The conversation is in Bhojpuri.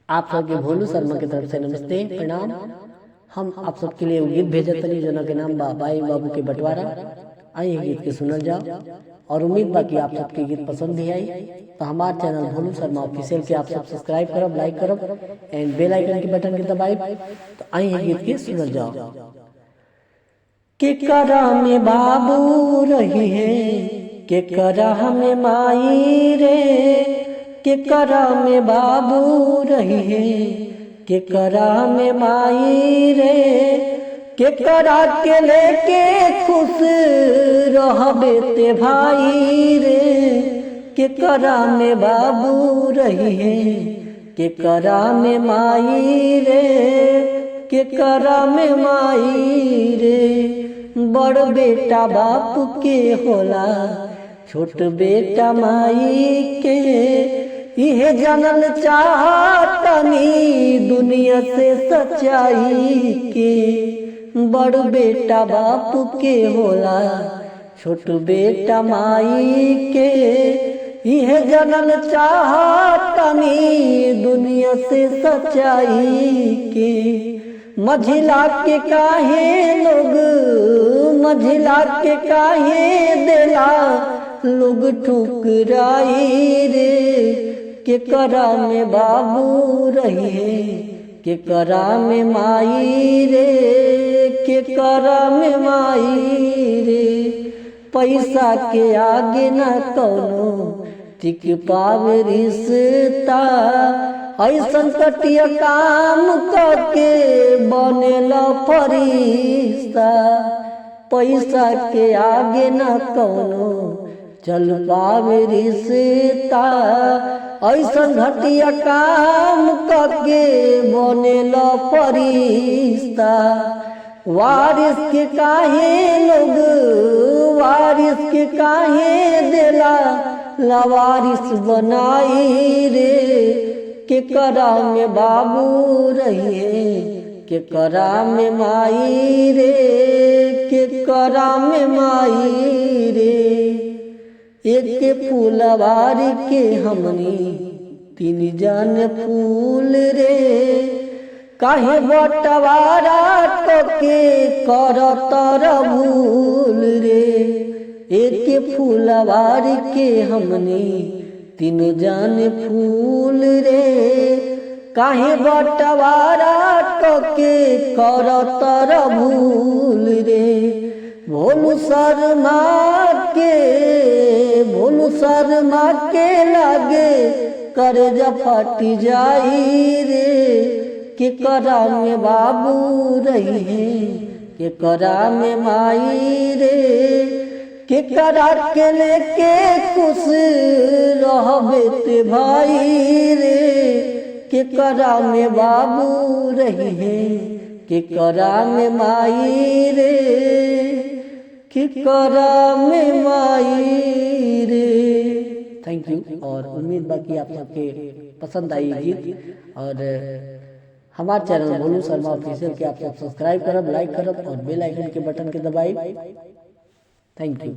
आप सबके भोलू शर्मा की तरफ से नमस्ते प्रणाम। हम आप सबके लिए गीत भेजत तनी जना के नाम बा बाई बाबू के बंटवारा। आई गीत के सुनल जाओ और उम्मीद बा कि आप सबके गीत पसंद भी आई। तो हमारे चैनल भोलू शर्मा ऑफिशियल के आप सब सब्सक्राइब करब, लाइक करब एंड बेल आइकन के बटन के दबाइब। तो आई गीत के सुनल जाओ। के करा में बाबू रही है, के करा में माई रे, के करा में बाबू रही है, के करा में माई रे, के करा के लेके खुश रहबे ते भाई रे, के करा में बाबू रही है, के करा में माई रे, के करा में माई रे। बड़ बेटा बाप के होला, छोट बेटा माई के, यह जानल चाहतनी दुनिया से सच्चाई के। बड़ बेटा बाप के होला, छोट बेटा माई के, यह जानल चाहतनी दुनिया से सच्चाई के। मझिला के काहे लोग, मझिला के काहे देला लोग ठुकराई रे, के करा में बाबू रही है, के करा में माई रे, के करा में माई रे। पैसा के आगे न कौनो टिक पावे रिश्ता, ऐसन कटिया काम करके बनेला फरिश्ता। पैसा के आगे न कौनो चल पावे रिश्ता, ऐसन घटिया काम करके बनेला फरिश्ता। वारिस के काहे लोग, वारिस के काहे देला लवारिस बनाई रे, के करा में बाबू रहिए, के करा में माई रे, के करा में माई रे। एक फूलवारी के हमनी तीन जान फूल रे, काहे बटवारा टके करतर भूल रे। एक फूलवारी के हमनी तीन जान फूल रे, काहे बटवारा टके करतर भूल रे। भोलू शर्मा के, भोलू शर्मा के लागे कर्जा फट जाई रे, के करा में बाबू रही है, के करा में माई रे, के करा के लेके खुश रहबे ते भाई रे, के करा में बाबू रही है, के करा में माई रे, के करा में माई रे। थैंक यू और उम्मीद बाकी आप सबके पसंद आई गीत। और हमारे चैनल भोलू शर्मा ऑफिशियल के आप सब सब्सक्राइब करब, लाइक करब और बेल आइकन के बटन के दबाइब। Thank you.